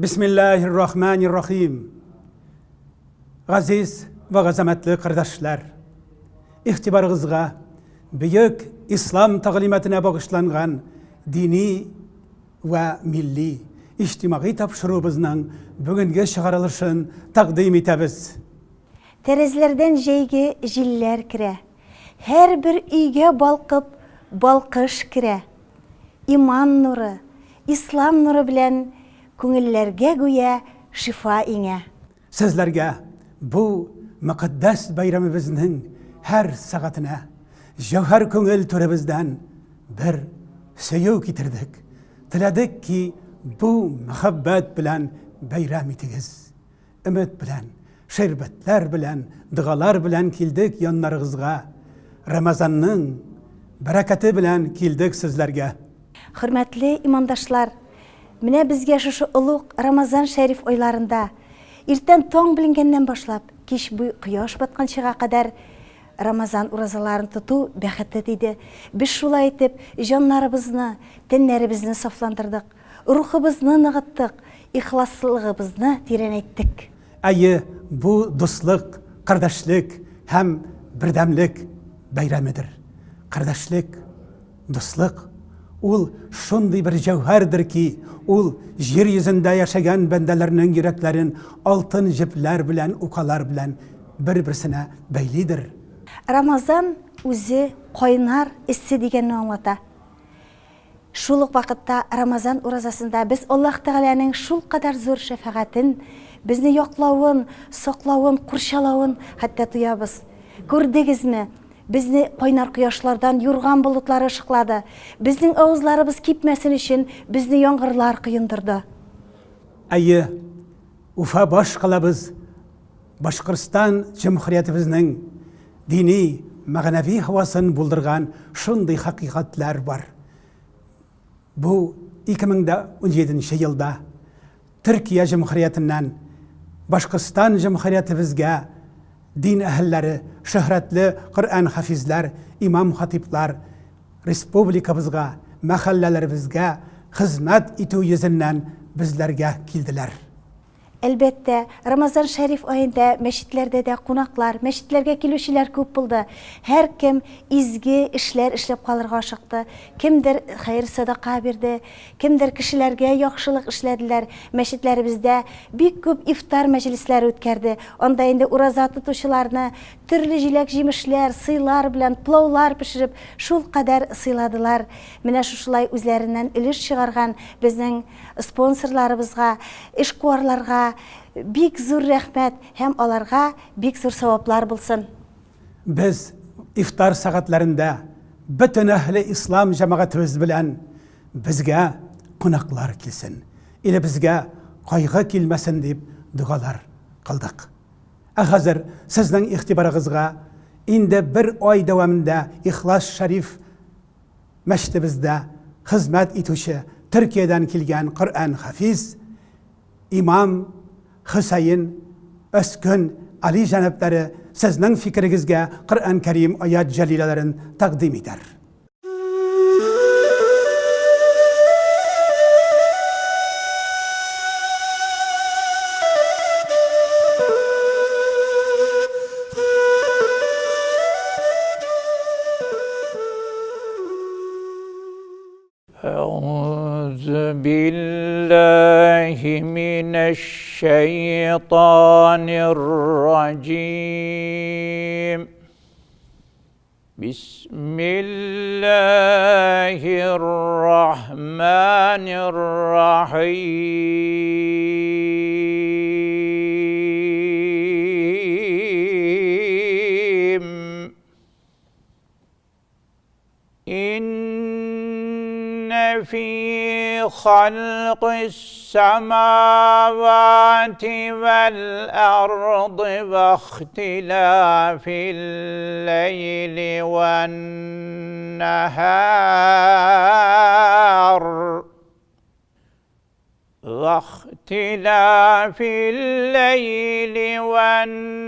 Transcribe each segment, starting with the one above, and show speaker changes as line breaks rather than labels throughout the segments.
Bismillahirrahmanirrahim. Aziz ve gazametli kardeşler, ihtibarınızga büyük İslam talimatına bağışlangan dini ve milli içtimai tapşırığımızın bugünkü çıkarılışın takdim etemiz.
Terezlerden jeyge jiller kire. Her bir üyge balkıp balkış kire. İman nuru, İslam nuru bilen köngüllerge güya şifa ine.
Sizlerge bu mukaddes bayramımızın her saatine jevher köngül türümüzden bir seyu getirdik. Diledik ki bu muhabbet bilen bayram etigiz. Ümit bilen, şerbetler bilen, dualar bilen kildik yanlarınızga. Ramazanның bereketi bilen kildik sizlerge.
Hürmetli imandaşlar, mine bizge şu ılık Ramazan şerif oylarında irten toң bilingenden başlap, kiş bu kıyaş batkan çığa kadar Ramazan urazalarını tutu bäxetli dedi. Biz şulay etip janlarыбызны, tenlerimizni saflandırdık, ruhыбызны nıgıttık, ihlaslılığımızны tirenettik.
Ayı bu dostluk, kardeşlik hem birdemlik bayramıdır. Kardeşlik, dostluk, ul şunday bir cevherdir ki, ul yeryüzünde yaşayan bendelerinin yüreklerin altın jipler bilen, ukalar bilen bir-birisine beylidir.
Ramazan özü koynar issi degen anlata. Şuluk vakıtta Ramazan urazasında biz Allah Teala'nın şul kadar zor şefakatin, bizni yoklawın, soklawın, kurşalawın hatta duyabız. Gördegizmi? Bizni koynar kıyaşlardan yurgan bulutlar ışıkladı. Bizning ağızlarımız kipmesin için bizni yongırlar kıyındırdı.
Ayı Ufa başkalabız Başkırstan Cumhuriyetimizin dini, mağnavi havasını buldurgan şunday hakikatler var. Bu 2017 yılda Türkiye Cumhuriyetinden Başkırstan Cumhuriyetimizge din ehilleri, şöhretli Kur'an hafizler, imam hatipler, Respublikamızga, mahallelerimizge hizmet itu yüzünden bizlerge kildiler.
Elbette Ramazan şerif ayında meşitlerde de konaklar, meşitlerge kilüşüler köp buldu. Her kim izgi işler işlep kalırga çıktı. Kimdir hayır sadaka verdi, kimdir kişilerge yakşılık işlediler. Meşitlerimizde büyük köp iftar meclisleri ötkerdi. Onda indi urazat tutuşularını türlü jilek jimişler, sıylar bilen plovlar pişirip şul kadar sıyladılar. Mine şuşulay üzlerinden iliş çıkargan bizning sponsorlarımızga, işkuarlarga bik zor rahmet hem alarga bik zor sevaplar bulsun.
Biz iftar saatlerinde bütün ehli İslam cemaatimiz bilen bizge konaklar kilsin. İle bizge kaygı kilmesin deyip dualar kıldık. Hazır sizden ihtibarınızga indi bir ay devamında İhlas Şerif meştebizde hizmet etuşi Türkiye'den kilgen Kur'an hafiz İmam Hüseyin Özkün Ali Janapları sizden fikrinizge Kur'an-ı Kerim ayet celilelerin takdim eder.
Billahi mineşşeytanirracim. Bismillahirrahmanirrahim. في خلق السماوات والأرض واختلاف الليل والنهار واختلاف الليل والنهار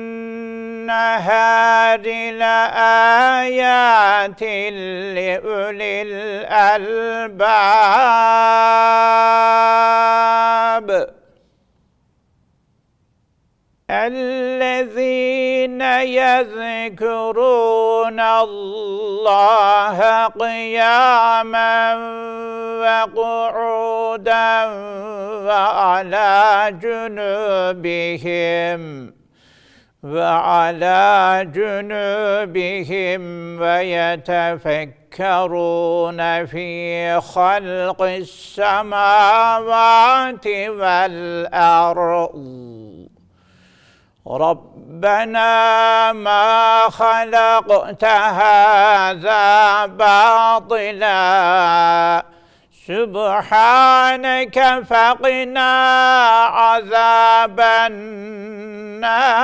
لآيات لأولي الألباب الذين يذكرون الله قياما وقعودا وعلى جنوبهم ويتفكرون في خلق السماوات والأرض ربنا ما خلقت هذا باطلا سبحانك فقنا عذاب النار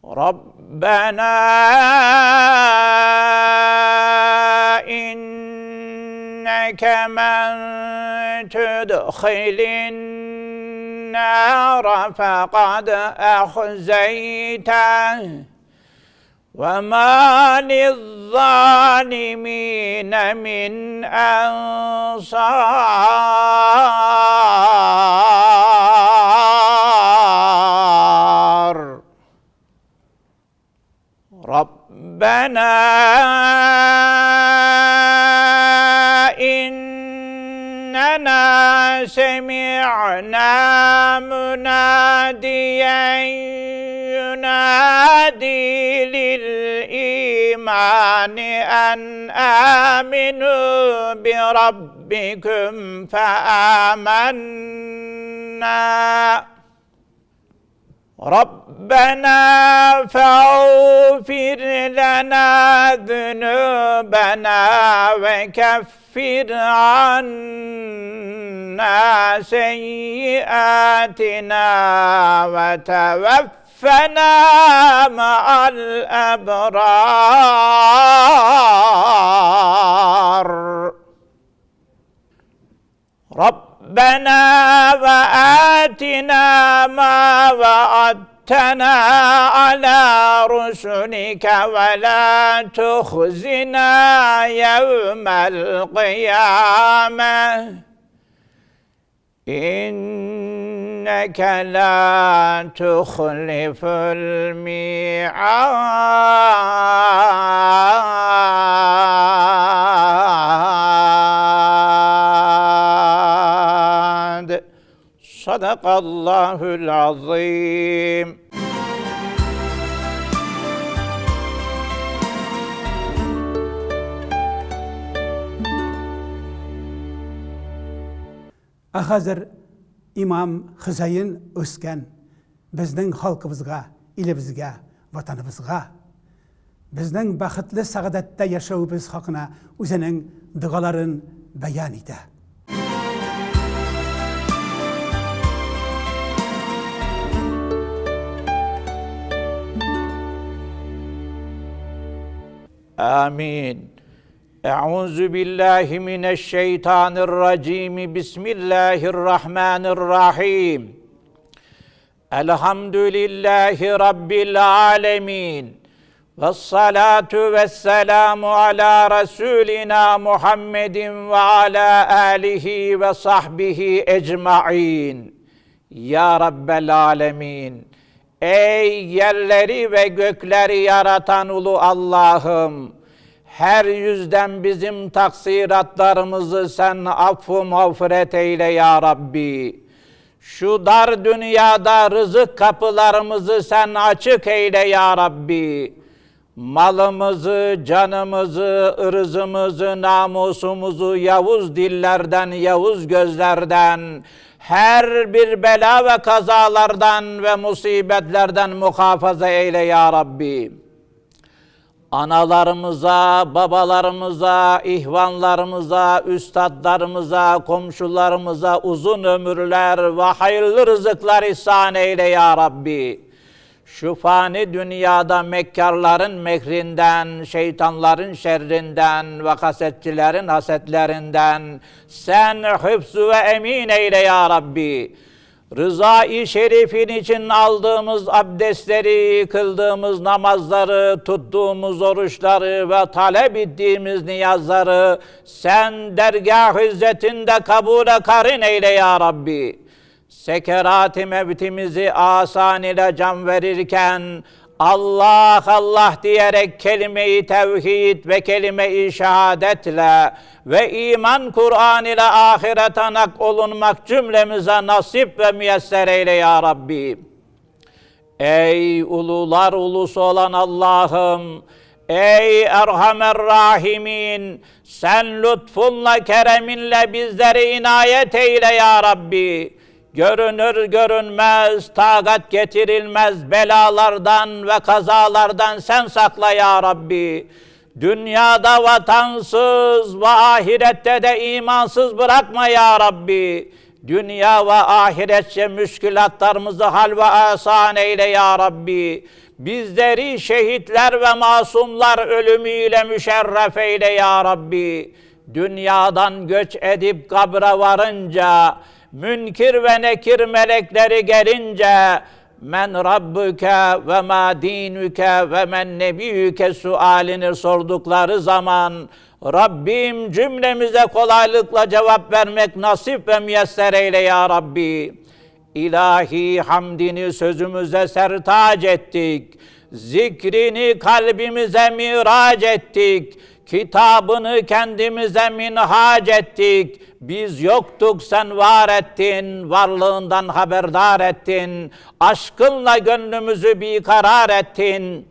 ربنا إنك من تدخل النار فقد أخزيته وما للظالمين من أنصار ربنا إننا سمعنا مناديا ينادي للإيمان أن آمنوا بربكم فآمنا ربنا فاغفر لنا ذنوبنا وكفر عنا سيئاتنا وتوفنا مع الأبرار ربنا وآتنا ما وعدتنا على رسلك ولا تخزنا يوم القيامة إنك لا تخلف الميعاد صدق الله العظيم.
Hazır İmam Hüseyin Özken bizning xalqimizga, elimizga, vatanimizga bizning baxtli saodatda yashashimiz haqida o'zining duolarini bayon etdi.
Amin. Euzu billahi mineşşeytanirracim. Bismillahirrahmanirrahim. Elhamdülillahi Rabbil alemin. Vessalatu vesselamu ala Resulina Muhammedin ve ala alihi ve sahbihi ecmain. Ya Rabbel alemin. Ey yerleri ve gökleri yaratan ulu Allah'ım! Her yüzden bizim taksiratlarımızı sen affı mağfiret eyle ya Rabbi. Şu dar dünyada rızık kapılarımızı sen açık eyle ya Rabbi. Malımızı, canımızı, ırzımızı, namusumuzu yavuz dillerden, yavuz gözlerden, her bir bela ve kazalardan ve musibetlerden muhafaza eyle ya Rabbi. Analarımıza, babalarımıza, ihvanlarımıza, üstadlarımıza, komşularımıza uzun ömürler ve hayırlı rızıklar ihsan eyle ya Rabbi. Şu fani dünyada mekkarların mekrinden, şeytanların şerrinden ve hasetçilerin hasetlerinden sen hıfzu ve emin eyle ya Rabbi. rızayı şerifin için aldığımız abdestleri, kıldığımız namazları, tuttuğumuz oruçları ve talep ettiğimiz niyazları sen dergâh-ı izzetinde kabule karin eyle ya Rabbi. Sekerat-ı mevtimizi asan ile can verirken Allah Allah diyerek kelime-i tevhid ve kelime-i şehadetle ve iman Kur'an ile ahirete nak olunmak cümlemize nasip ve müyesser eyle ya Rabbi. Ey ulular ulusu olan Allah'ım, ey Erhamer Rahimin, sen lütfunla, kereminle bizlere inayet eyle ya Rabbi. Görünür görünmez, takat getirilmez belalardan ve kazalardan sen sakla ya Rabbi. Dünyada vatansız ve ahirette de imansız bırakma ya Rabbi. Dünya ve ahiretçe müşkülatlarımızı hal ve asan eyle ya Rabbi. Bizleri şehitler ve masumlar ölümüyle müşerref eyle ya Rabbi. Dünyadan göç edip kabre varınca, münkir ve nekir melekleri gelince, men rabbuke ve ma dinuke ve men nebiyyüke sualini sordukları zaman, Rabbim cümlemize kolaylıkla cevap vermek nasip ve müyesser eyle ya Rabbi. İlahi hamdini sözümüze sertac ettik, zikrini kalbimize mirac ettik, kitabını kendimize minhac ettik. Biz yoktuk, sen var ettin, varlığından haberdar ettin, aşkınla gönlümüzü bir karar ettin.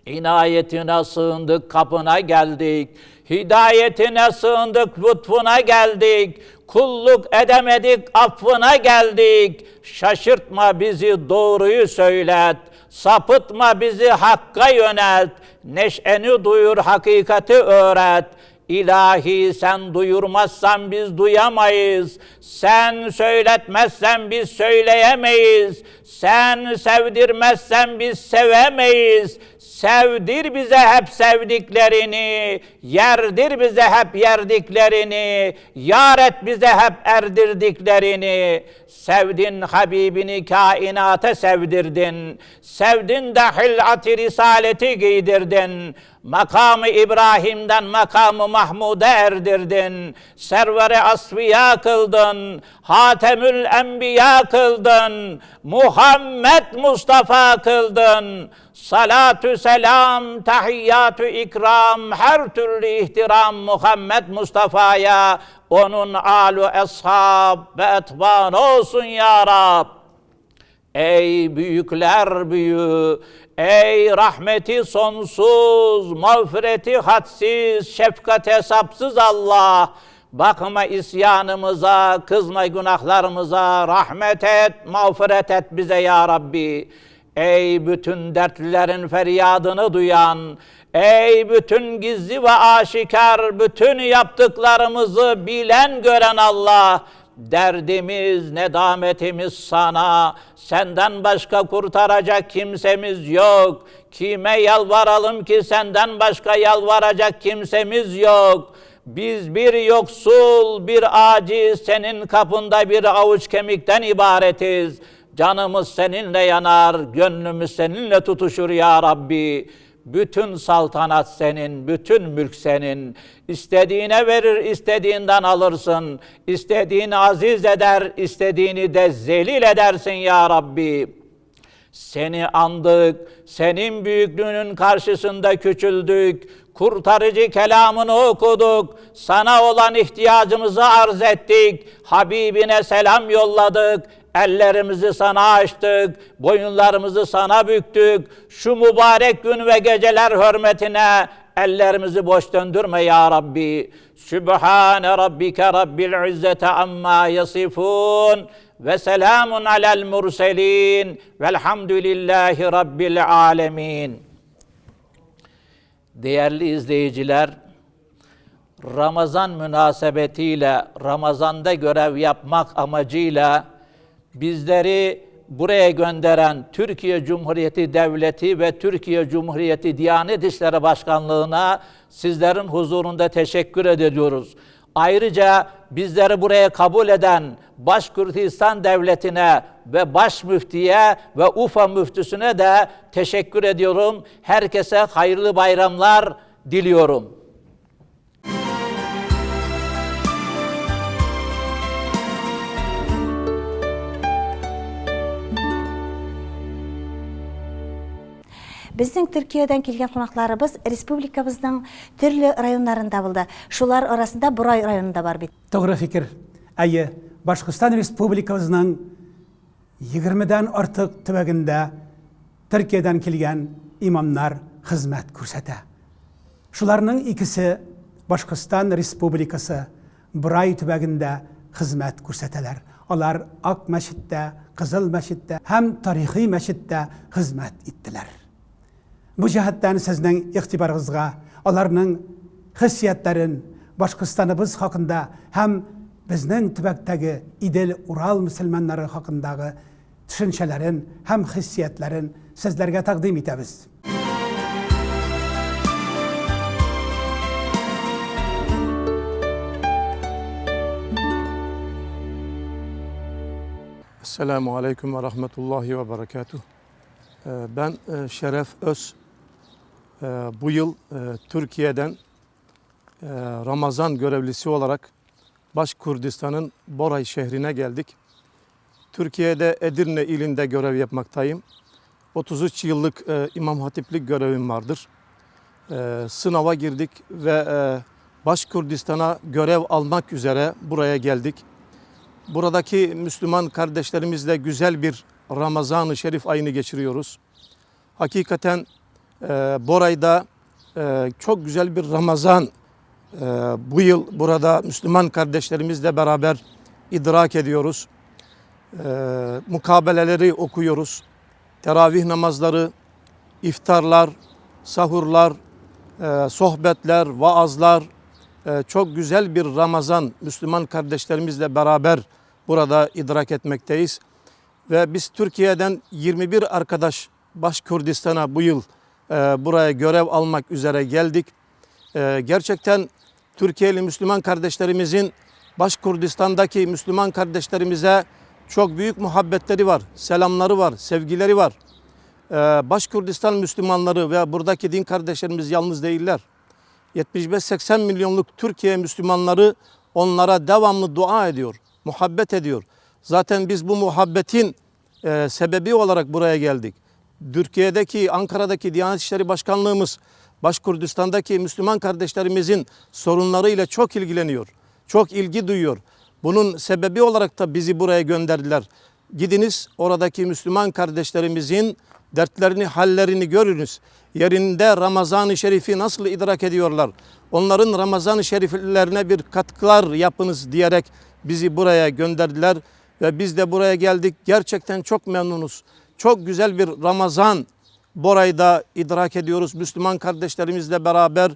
İnayetine sığındık, kapına geldik, hidayetine sığındık, lütfuna geldik, kulluk edemedik, affına geldik. Şaşırtma bizi, doğruyu söylet, sapıtma bizi, hakka yönelt, neşeni duyur, hakikati öğret. İlahi sen duyurmazsan biz duyamayız, sen söyletmezsen biz söyleyemeyiz, sen sevdirmezsen biz sevemeyiz. Sevdir bize hep sevdiklerini, yerdir bize hep yerdiklerini, yar et bize hep erdirdiklerini. Sevdin Habibini kainata sevdirdin, sevdin de hilat-ı risaleti giydirdin. Makamı İbrahim'den makamı Mahmud'a erdirdin. Server-i asfiya kıldın, Hatemül Enbiya kıldın, Muhammed Mustafa kıldın. Salatü selam, tahiyyatü ikram, her türlü ihtiram Muhammed Mustafa'ya, onun âlu eshab ve etbân olsun ya Rab. Ey büyükler büyüğü, ey rahmeti sonsuz, mağfireti hadsiz, şefkat hesapsız Allah, bakma isyanımıza, kızma günahlarımıza, rahmet et, mağfiret et bize ya Rabbi. Ey bütün dertlilerin feryadını duyan, ey bütün gizli ve aşikar, bütün yaptıklarımızı bilen gören Allah, derdimiz, nedametimiz sana, senden başka kurtaracak kimsemiz yok. Kime yalvaralım ki senden başka yalvaracak kimsemiz yok. Biz bir yoksul, bir aciz, senin kapında bir avuç kemikten ibaretiz. Canımız seninle yanar, gönlümüz seninle tutuşur ya Rabbi. Bütün saltanat senin, bütün mülk senin. İstediğine verir, istediğinden alırsın. İstediğini aziz eder, istediğini de zelil edersin ya Rabbi. Seni andık, senin büyüklüğünün karşısında küçüldük. Kurtarıcı kelamını okuduk, sana olan ihtiyacımızı arz ettik. Habibine selam yolladık. Ellerimizi sana açtık, boyunlarımızı sana büktük. Şu mübarek gün ve geceler hürmetine ellerimizi boş döndürme ya Rabbi. Sübhane rabbike rabbil izzete amma yasifun ve selamun alel murselin velhamdülillahi rabbil alemin. Değerli izleyiciler, Ramazan münasebetiyle, Ramazan'da görev yapmak amacıyla bizleri buraya gönderen Türkiye Cumhuriyeti Devleti ve Türkiye Cumhuriyeti Diyanet İşleri Başkanlığı'na sizlerin huzurunda teşekkür ediyoruz. Ayrıca bizleri buraya kabul eden Başkürtistan Devleti'ne ve Baş Müftiye ve Ufa Müftüsü'ne de teşekkür ediyorum. Herkese hayırlı bayramlar diliyorum.
Bizning Türkiye'den kelgan qonaqlarimiz respublikamızның türlü rayonlarında buldu. Şular arasında Buray rayonunda var bit.
Doğru fikir. Ayı Başkistan Respublikamızın 20'den artık tüveginde Türkiye'den kelgan imamlar hizmet ko'rsatadi. Şularning ikisi Başkistan Respublikası Buray tüveginde hizmet ko'rsatadilar. Ular Ak Meşit'te, Kızıl Meşit'te hem tarihi meşit'te hizmet ettiler. Bu cihatdan sizning ixtibarınızga, onlarning hissiyatlarin Başkistanımız hakkında hem bizning tübekdagi İdil Ural musulmonlari haqidagi tushunchalarin hem hissiyatlarin sizlarga taqdim etamiz.
Esselamu Aleyküm ve Rahmetullahi ve Berekatuh. Ben Şeref Öz. Bu yıl Türkiye'den Ramazan görevlisi olarak Başkurdistan'ın Boray şehrine geldik. Türkiye'de Edirne ilinde görev yapmaktayım. 33 yıllık İmam Hatiplik görevim vardır. Sınava girdik ve Başkurdistan'a görev almak üzere buraya geldik. Buradaki Müslüman kardeşlerimizle güzel bir Ramazan-ı Şerif ayını geçiriyoruz. Hakikaten Boray'da çok güzel bir Ramazan bu yıl burada Müslüman kardeşlerimizle beraber idrak ediyoruz. Mukabeleleri okuyoruz. Teravih namazları, iftarlar, sahurlar, sohbetler, vaazlar, çok güzel bir Ramazan Müslüman kardeşlerimizle beraber burada idrak etmekteyiz. Ve biz Türkiye'den 21 arkadaş Başkurdistan'a bu yıl buraya görev almak üzere geldik. Gerçekten Türkiye'li Müslüman kardeşlerimizin Başkurdistan'daki Müslüman kardeşlerimize çok büyük muhabbetleri var, selamları var, sevgileri var. Başkurdistan Müslümanları ve buradaki din kardeşlerimiz yalnız değiller. 75-80 milyonluk Türkiye Müslümanları onlara devamlı dua ediyor, muhabbet ediyor. Zaten biz bu muhabbetin sebebi olarak buraya geldik. Türkiye'deki, Ankara'daki Diyanet İşleri Başkanlığımız Başkurdistan'daki Müslüman kardeşlerimizin sorunlarıyla çok ilgileniyor, çok ilgi duyuyor. Bunun sebebi olarak da bizi buraya gönderdiler. Gidiniz oradaki Müslüman kardeşlerimizin dertlerini, hallerini görünüz. Yerinde Ramazan-ı Şerif'i nasıl idrak ediyorlar? Onların Ramazan-ı Şeriflerine bir katkılar yapınız diyerek bizi buraya gönderdiler. Ve biz de buraya geldik. Gerçekten çok memnunuz. Çok güzel bir Ramazan Boray'da idrak ediyoruz. Müslüman kardeşlerimizle beraber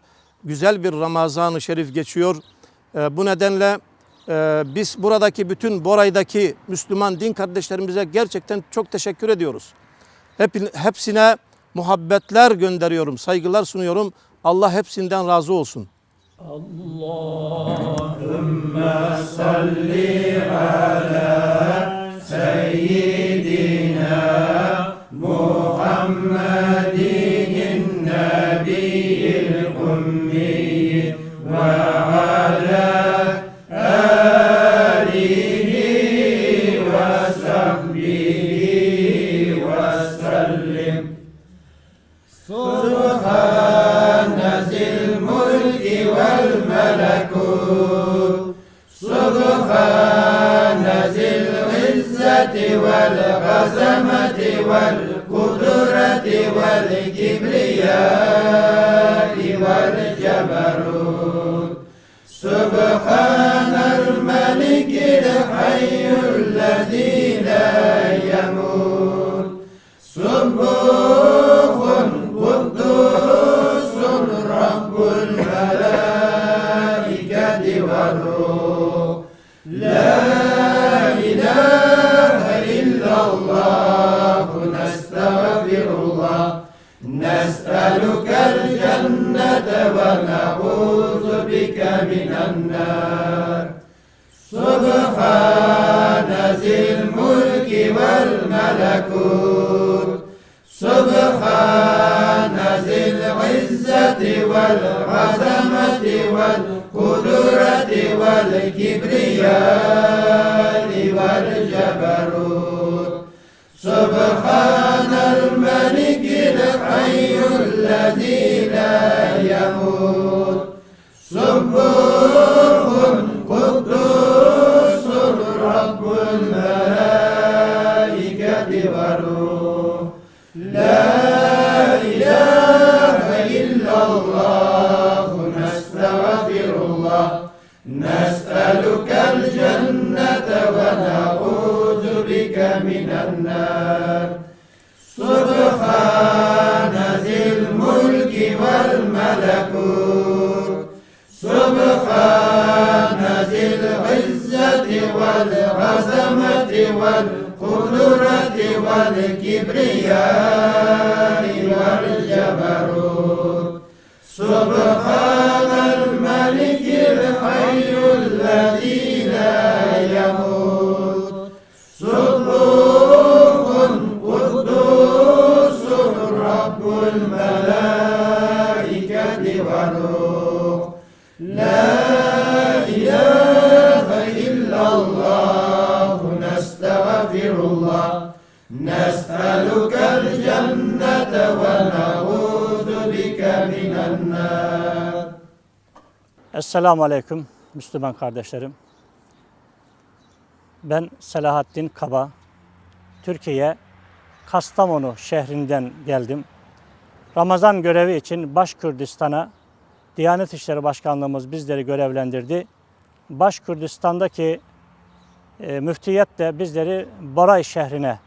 güzel bir Ramazan-ı Şerif geçiyor. Bu nedenle biz buradaki bütün Boray'daki Müslüman din kardeşlerimize gerçekten çok teşekkür ediyoruz. Hepsine muhabbetler gönderiyorum, saygılar sunuyorum. Allah hepsinden razı olsun.
Allahümme salli ala seyyidina Muhammedin nebiyyil ummi ve ala alihi ve sahbihi ve sellim. Subhane zil mulki vel melekut. Subhane zil izzeti vel gazameti vel kudreti vel kibriyai vel ceberut. Subhanel melikil hayyullezî la yemut. Subbuhun kuddusun Rabbul melaiketi vel ruh. La ilahe illallah nestağfirullah. Nes'elukel cennete ve ne'ûzu bike minen nâr. والعظمة والقدرة والكبرياء والجبروت سبحان الملك الحي الذي لا يموت سبوح قدوس رب الملائكة والروح لا إله إلا الله نستغفر الله نسألك الجنة ونعوذ بك من النار سبحان ذي الملك والملكوت سبحان ذي العزة والعظمة والقدرة والكبرياء والجبروت سبحان الملك الحي الذي لا يموت سبوح قدوس رب الملائكة والروح لا إله إلا الله نستغفر الله نسألك الجنة ونعوذ بك من النار.
Esselamu Aleyküm Müslüman kardeşlerim. Ben Selahattin Kaba. Türkiye Kastamonu şehrinden geldim. Ramazan görevi için Başkürdistan'a Diyanet İşleri Başkanlığımız bizleri görevlendirdi. Başkürdistan'daki müftiyet de bizleri Boray şehrine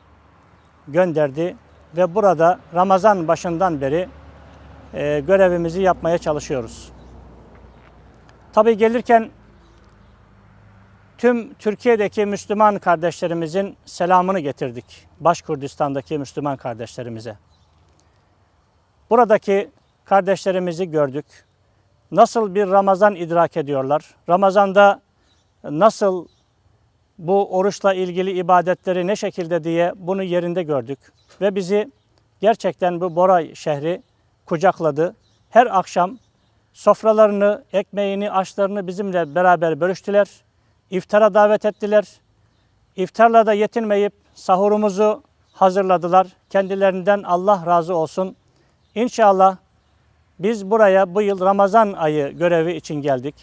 gönderdi ve burada Ramazan başından beri görevimizi yapmaya çalışıyoruz. Tabii gelirken tüm Türkiye'deki Müslüman kardeşlerimizin selamını getirdik. Başkürdistan'daki Müslüman kardeşlerimize. Buradaki kardeşlerimizi gördük. Nasıl bir Ramazan idrak ediyorlar? Ramazan'da nasıl bu oruçla ilgili ibadetleri ne şekilde diye bunu yerinde gördük. Ve bizi gerçekten bu Boray şehri kucakladı. Her akşam sofralarını, ekmeğini, aşlarını bizimle beraber bölüştüler. İftara davet ettiler. İftarla da yetinmeyip sahurumuzu hazırladılar. Kendilerinden Allah razı olsun. İnşallah biz buraya bu yıl Ramazan ayı görevi için geldik.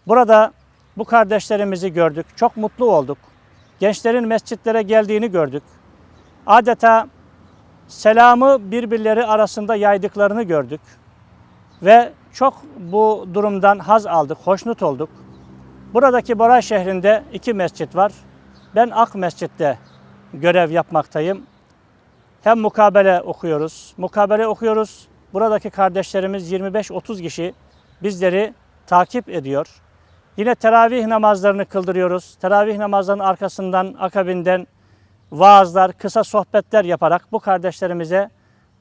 Burada bu kardeşlerimizi gördük. Çok mutlu olduk. Gençlerin mescitlere geldiğini gördük. Adeta selamı birbirleri arasında yaydıklarını gördük. Ve çok bu durumdan haz aldık, hoşnut olduk. Buradaki Boray şehrinde 2 mescit var. Ben Ak Mescid'de görev yapmaktayım. Hem mukabele okuyoruz. Buradaki kardeşlerimiz 25-30 kişi bizleri takip ediyor. Yine teravih namazlarını kıldırıyoruz. Teravih namazlarının arkasından, akabinden vaazlar, kısa sohbetler yaparak bu kardeşlerimize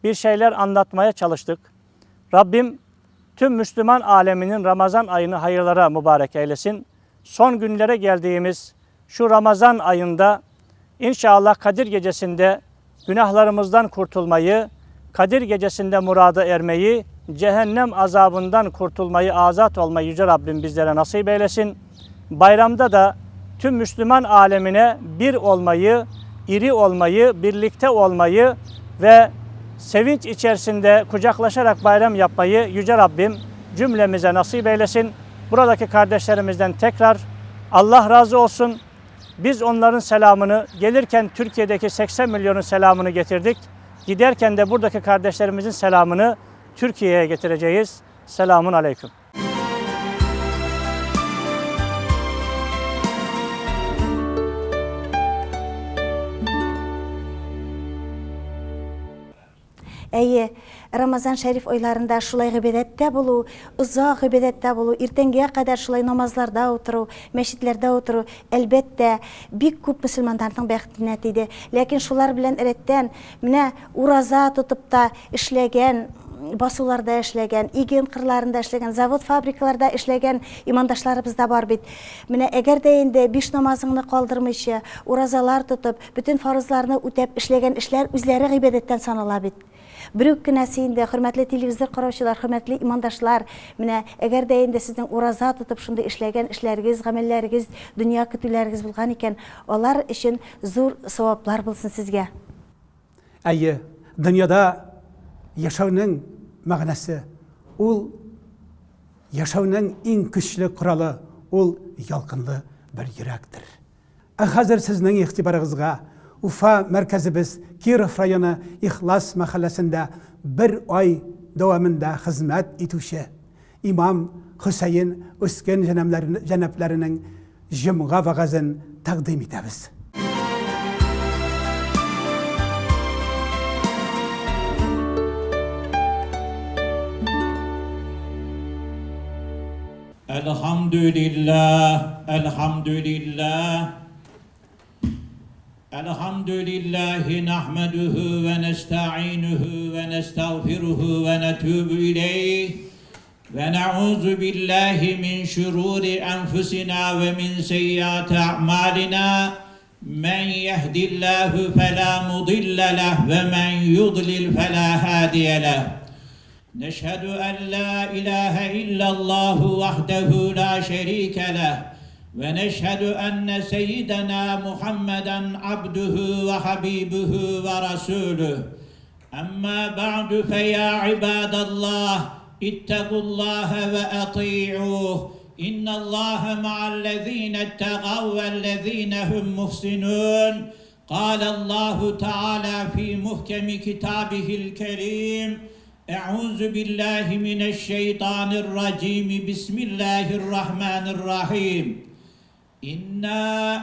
bir şeyler anlatmaya çalıştık. Rabbim tüm Müslüman aleminin Ramazan ayını hayırlara mübarek eylesin. Son günlere geldiğimiz şu Ramazan ayında inşallah Kadir Gecesi'nde günahlarımızdan kurtulmayı, Kadir Gecesi'nde murada ermeyi, cehennem azabından kurtulmayı, azat olmayı Yüce Rabbim bizlere nasip eylesin. Bayramda da tüm Müslüman alemine bir olmayı, iri olmayı, birlikte olmayı ve sevinç içerisinde kucaklaşarak bayram yapmayı Yüce Rabbim cümlemize nasip eylesin. Buradaki kardeşlerimizden tekrar Allah razı olsun. Biz onların selamını, gelirken Türkiye'deki 80 milyonun selamını getirdik. Giderken de buradaki kardeşlerimizin selamını Türkiye'ye getireceğiz. Selamun aleyküm.
Әйе, Рамазан шәриф айларында шулай гыйбадәттә булу, узак гыйбадәттә булу, иртәнгә кадәр шулай намазларда утыру, мәчетләрдә утыру, әлбәттә, бик күп мөселманнарның бәхетенә тиде. Ләкин шулар белән рәттән менә ураза тотып та эшләгән, басуларда эшләгән, иген кырларында эшләгән, завод, фабрикаларда эшләгән имандашларыбыз да бар бит. Менә әгәр дә инде 5 намазыңны калдырмыйча, уразалар тотып, бүтән фарызларны үтәп эшләгән эшләр үзләре гыйбадәттән санала бит. Bir günəsində hörmətli televizor qarawçılar, hörmətli imandaşlar, mənə əgər də indi sizin urazat tutub şunda işləgən işləriniz, əməlləriniz, dünya kütüləriniz bulğan ikən, onlar üçün zor savablar bulsun sizə.
Әйе, dünyada yaşawnın мәгънәсе, ул yaşawnın иң көчле құралы, ул ялкынлы bir йөрәктер. Хәзер сезнең игътибарыгызга Уфа мәркәзебез Киров районы Ихлас мәхәлләсендә bir ай дәвамында хезмәт итүче имам Хөсәйн Үскән җәнәпләренең җомга вагазын тәкъдим итәбез.
Elhamdülillah, elhamdülillah. Elhamdülillahi nahmeduhu ve nesta'inuhu ve nestağfiruhu ve netubu ileyh. Ve na'udzu billahi min şururi enfusina ve min seyyiati a'malina. Men yehdillahu fela mudille leh ve men yudlil fela hadiye leh. نشهد أن لا إله إلا الله وحده لا شريك له ونشهد أن سيدنا محمدا عبده وحبيبه ورسوله أما بعد فيا عباد الله اتقوا الله وأطيعوه إن الله مع الذين اتقوا والذين هم محسنون قال الله تعالى في محكم كتابه الكريم أعوذ بالله من الشيطان الرجيم بسم الله الرحمن الرحيم إنا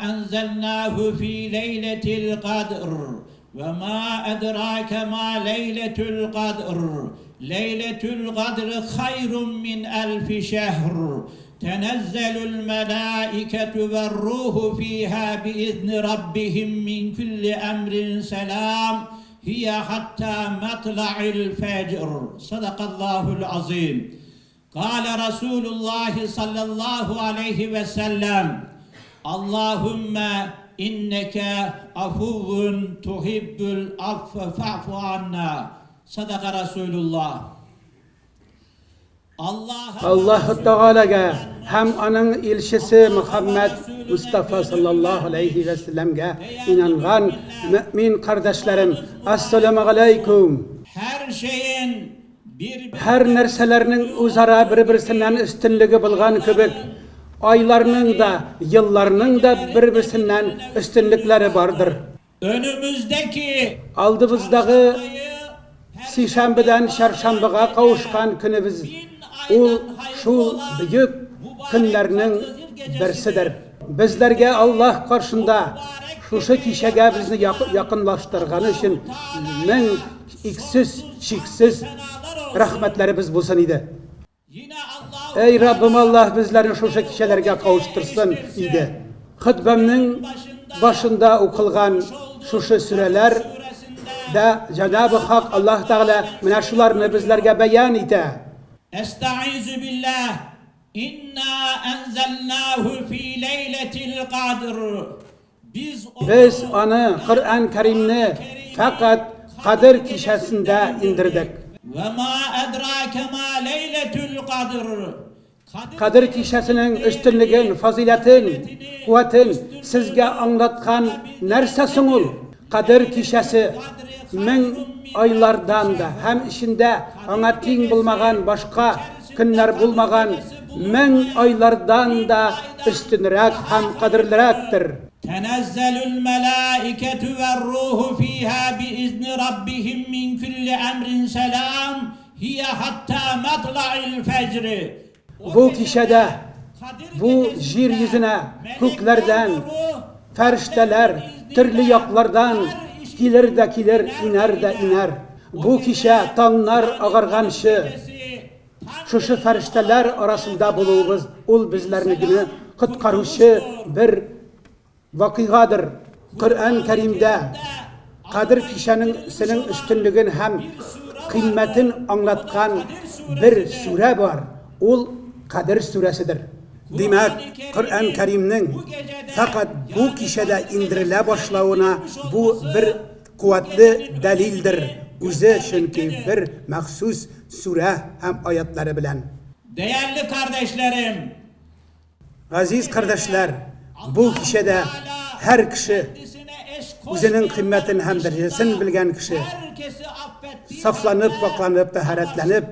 أنزلناه في ليلة القدر وما أدراك ما ليلة القدر ليلة القدر خير من ألف شهر تنزل الملائكة والروح فيها بإذن ربهم من كل أمر سلام هي حتى مطلع الفجر صدق الله العظيم قال رسول الله صلى الله عليه وسلم اللهم إنك عفو تحب العفو فاعف عنا صدق رسول الله
Allahu Teala'ga hem onun elçisi Muhammed Mustafa sallallahu aleyhi ve sellem'ge inanan mümin kardeşlerim, assalamu aleykum. Her nerselerinin uzara birbirisinden üstünlüğü bulgan kübük, aylarının da, yıllarının da birbirisinden üstünlükleri vardır.
Önümüzdeki
aldığımızdağı Sişanbeden Şarşambıga kavuşkan günümüz şu büyük günlerinin birisidir. Bizlerge Allah karşında şu kişiye bizni yakınlaştırganı için men iksiz, şiksiz rahmetlerimiz bulsun idi. Ey Rabbim Allah bizlerin şu kişilerge kavuştursun idi. Hutbemnin başında okulgan şu süreler da Cenab-ı Hak Allah Teala mene şularını bizlerge beyan ite.
Estaizu billah. İnna enzelnahu fi leyletil kadr.
Biz onu Kur'an-ı Kerim'ni fakat Kadir kişisinde indirdik.
Ve ma edrake ma leyletul kadr.
Kadir kişisinin üstünlüğün, faziletin, kuvvetin sizge anlatkan nersesin ol? Kadir kişisi min aylardan da hem içinde ona ting bulmagan başka günler bulmagan min aylardan da üstünrek hem kadirlirektir.
Tenezzelul melâiketu ve ruhu fîhâ biizni rabbihim min kulli emrin selam hiye hatta matla'il fecri.
Bu kişide bu yeryüzüne köklerden ferişteler türlü yaklardan gelir de gelir, iner de iner. Bu kişi tanlar ağarganışı, şu ferişteler arasında bulduğumuz ol bizlerini kutkarışı bir vakıgadır. Kur'an-ı Kerim'de Kadir kişinin senin üstünlüğün hem kıymetin anlatkan bir sure var. Ol Kadir suresidir. Demek Kur'an-ı Kerim'nin fakat bu kişide indirile başlığına bu bir kuvvetli delildir. Uzi çünkü bir mahsus sure hem ayetleri bilen.
Değerli kardeşlerim,
Aziz kardeşler, bu kişide her kişi özünün kıymetini hem derecesini bilgen kişi
herkesi affettiği
saflanıp, baklanıp, taharetlenip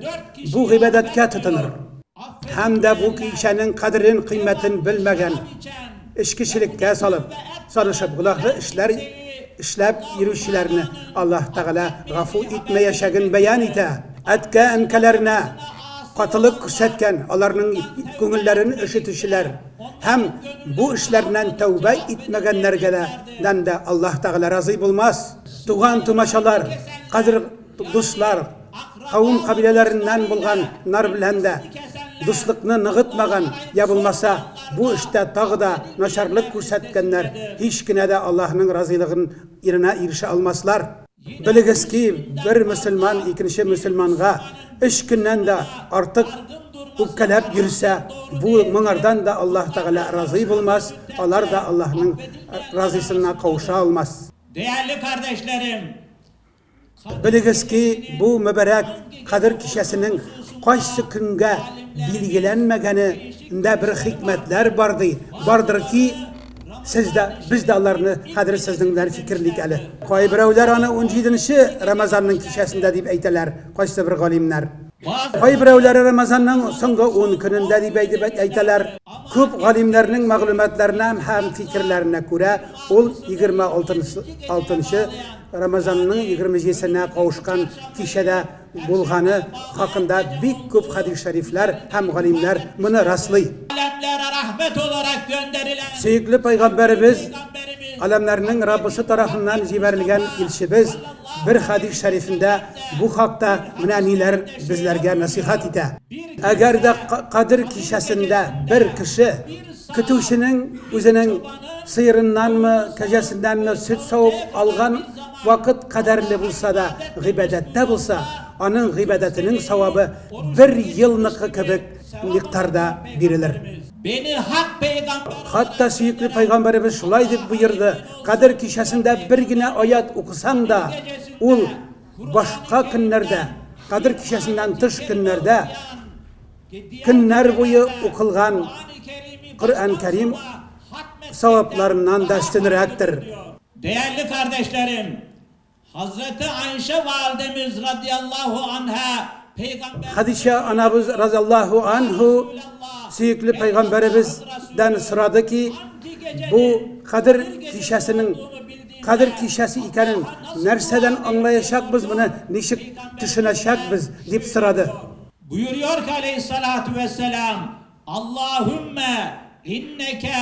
bu gıybetke tutunur. Hem de bu kişinin kadrin kıymetini bilmegen, işkişilikке salıp, sarışıp, kulaklı işler işlep yürüyüşlerini Allah Teala gafu etmeye şegin beyan ite. Etke enkelerine katılık küsetken, onların gönüllerini üşütüşüler. Hem bu işlerden tövbe etmegenlerden de Allah Teala razı bulmaz. Tuğan tumaşalar, kadir dostlar, kavim kabilelerinden bulganlar bilen de dostlukni nığıtmagan ya bulmasa bu işte tağı da naşarlık küsetkenler hiç kine de Allah'ın razılığının yerine erişe almazlar. Biliriz ki bir Müslüman ikinci Müslümana iş günden de artık ukkelep yürüse bu mınardan da Allah Teala razı bulmaz. Onlar da Allah'ın razısına kavuşa almaz.
değerli kardeşlerim,
Biliriz ki bu mübarek Kadir kişisinin qaysı günge bilgilenmegeni bir hikmetler bardır ki biz de onlarını Kadir sizinler fikirlik eli. Koy birovlar ana 17. Ramazan'ın kişisinde deyip eyteler, qaysı bir galimler. Koy birovlar Ramazan'ın songa 10 gününde deyip eyteler. Köp galimlerinin maglumatlarına hem fikirlerine göre ol 26. Ramazan'ın 27'sine kavuşkan kişide bulganı hakkında bir köp hadis-i şerifler hem galimler bunu rastlay.
alemlere rahmet olarak gönderilen
Süykli Peygamberimiz alemlerinin Rabbisi tarafından jiberilgen ilşimiz bir hadis-i şerifinde bu hakta münaniler bizlerge nasihat ite. Eğer de Kadir kişisinde bir kişi kütüşünün özünün sıyırından mı, kecesinden mi süt soğuk algan vakit kaderli bulsa da gıybedette bulsa onun gıybedetinin sevabı bir yıllık kebek miktarda verilir.
beni hak peygamber
Hatta süykli Peygamberimiz şulay deb buyurdu. Kadir kişisinde bir güne ayet okusan da ol başka günlerde Kadir kişisinden dış günlerde günler boyu okulgan Kur'an-ı Kerim sevaplarından da üstünürektir.
Değerli kardeşlerim, Hazreti Ayşe validemiz radıyallahu anha peygamber
Hadişe anamız radıyallahu anhu süykli Peygamberimizden sıradı ki bu Kadir kişisinin Kadir kişisi ikenin nerseden anlayacak biz bunu nişik düşünecek biz deyip sıradı.
buyuruyor ki aleyhissalatu vesselam Allahümme inneke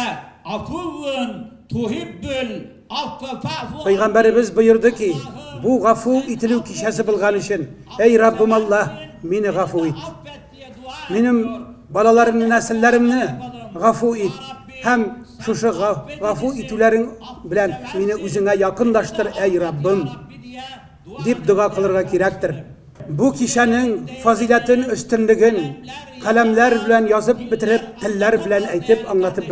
afuvun tuhibbül affe fa'fu
Peygamberimiz buyurdu ki bu gafu itilu kişisi bilgan için ey Rabbim Allah beni gafu et. Benim balalarımın nesillerimni gafu et. Hem şu gafu itulerin bilen beni özüne yakınlaştır ey Rabbim deyip dua kılırga gerektir. Bu kişinin faziletin üstünlüğün kalemler bilen yazıp bitirip tiller bilen aytıp anlatıp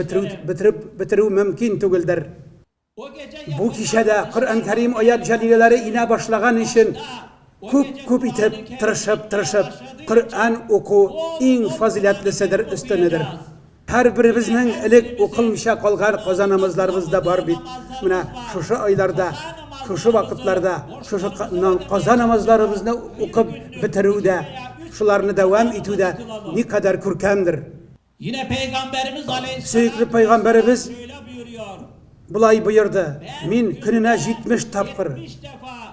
bitirip mümkün tügüldür.
o gece
Bu kişide Kur'an-ı Kerim ayet celileleri ine başlagan için küp itip tırışıp Kur'an oku en faziletlisidir üstünüdür. Her birimizin ilik okulmuşa kalgan kazanımızlarımızda var bit. Mine şu aylarda, şu vakitlerde, şu kaza namazlarımızda okup bitirude, şularını devam etude ne kadar kürkendir.
yine peygamberimiz aleyhisselam
Süykli Peygamberimiz
şöyle buyuruyor.
bulay buyurdu. Min gününe 70 tapkır.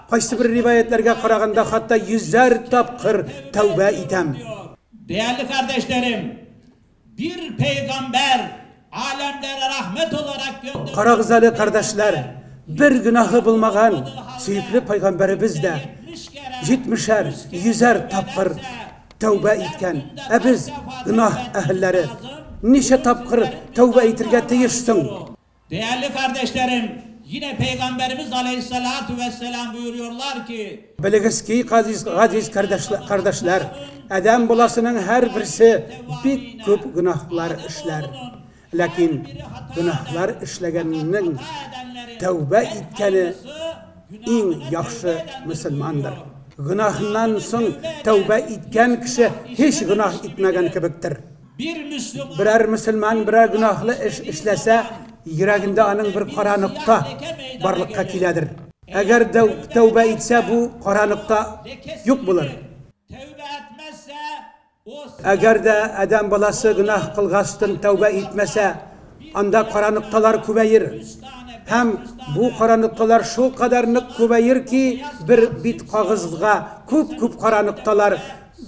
Qaysı bir rivayetlerge qaraganda hatta 100'er tapkır tövbe etem.
Değerli kardeşlerim, bir peygamber alemlere rahmet olarak gönderdi.
Qaragızalı kardeşler, bir günahı bulmagan süykli Peygamberimiz de 70'er, 100'er tapkır tövbe etken. Biz günah ehilleri nice tapkır tövbe etirge teyişsin.
Değerli kardeşlerim, yine peygamberimiz aleyhissalatu vesselam buyuruyorlar ki
Biliriz ki aziz kardeşler, adam bulasının her birisi bir köp günahlar işler. Lakin günahlar işlegeninin tövbe etkeni en yaxşı Müslümandır. günahından soň tövbe etken kişi hiç günah etmegen kibikdir.
Bir Müslüman
Birer Müslüman birer günahlı iş işlese, yüreğinde anın bir kara nokta barlıkka kiledir. Eğer tövbe etse bu kara nokta yok bulur.
tevbe etmezse o
Eğer de adam balası günah kılgastan tövbe etmese, anda kara noktalar kübeyir. Hem bu kara noktalar şu kadarlık kübeyir ki bir bit kağızga küp kara noktalar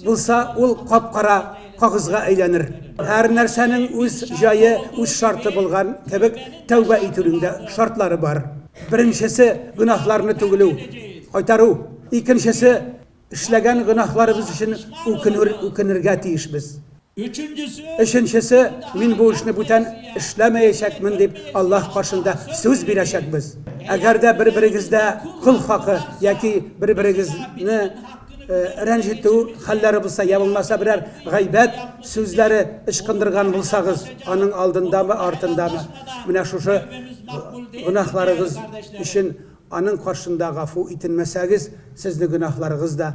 bulsa ol kapkara kağızga aylanır. Her narsenin öz jayı, öz şartı bulgan kebek tövbe etüründe şartları var. Birincisi günahlarını tügülü, aytaru. İkincisi işlegen günahlarımız için ukinirge tiyişmiz. Üçüncüsü min bu işini buten işlemeyecekmin deyip Allah karşında söz bileşekmiz. Eğer de birbirinizde kul hakkı yaki birbirinizni rencittiği halleri bulsa, yapılmasa birer gaybet sözleri ışkındırgan bulsağız, anın aldında mı ardında mı? Mine şu günahlarınız için anın karşında gafu itilmeseniz, sizin günahlarınız da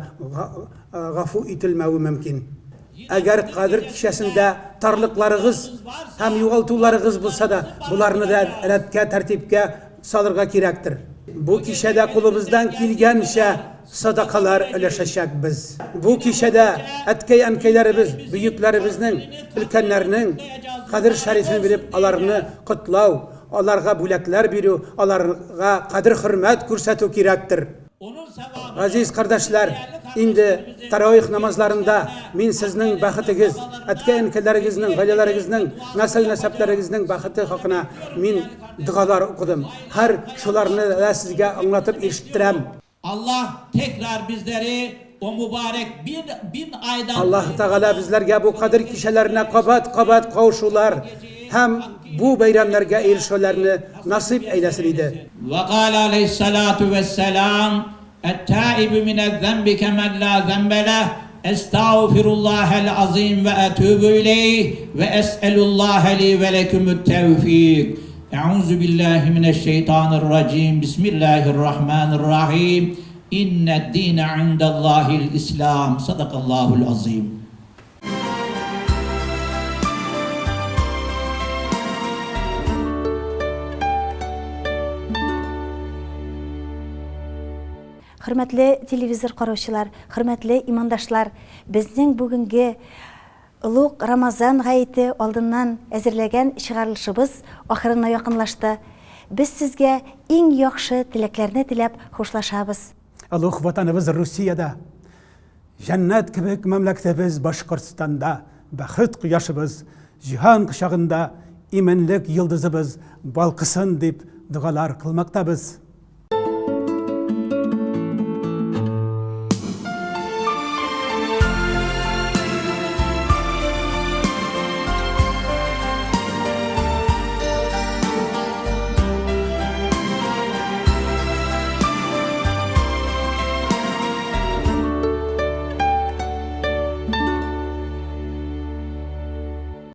gafu itilmeyi mümkün. Eğer Kadir kişisinde tarlıklarınız hem yuvaltularınız bulsa da bularını da redke, tertipke salırga kirektir. Bu kişide kulumuzdan kilgenşe sadakalar öleşeşek biz. Bu kişide etkey enkeylerimiz, büyüklerimizin, ülkenlerinin Kadir şerifini bilip alarını kutlav, alarga bulaklar biriu, alarga Kadir hürmet kursetu kirektir. Aziz kardeşler, indi taravih namazlarında min sizning baxtigiz, etkey enkeleringizning, gaylalaringizning, nasl nasablerinizning baxti haqına min dualar okudum. Her şularını da sizge anlatıp işittirem.
Allah tekrar bizleri o mübarek bin aydan
Allah Teala bizlerge bu Kadir kişilerine kabat kavuşular hem bu bayramlarga erişolarını nasip eylesin idi.
Ve kâle aleyhissalâtu vesselâm "Et-tâibu mine'z-zenbi kemen lâ zenbe leh. Estağfirullahel azim ve etûbü ileyh ve es'elullâhe li ve lekümü't-tevfîk." Euzu billahi mineşşeytanirracim. Bismillahirrahmanirrahim. İnned-dîne indellâhil İslam. Sadakallâhul azim.
Hürmetli televizor karşılar, hürmetli imandaşlar, bizning bugungi ulug' Ramazan g'ayiti oldindan әзерлеген çıгарылышыбыз ахырына якынлашты. Biz sizge eng yaxshi tilaklarni tilab xo'shlashamiz.
Ulug' vatanimiz Rusiyada, cennet kibik memleketimiz Başkırstan'da, baxit quyoshimiz, jihon qushog'inda imanlik yıldızımız balqıсын deb dualar qilmoqdamiz.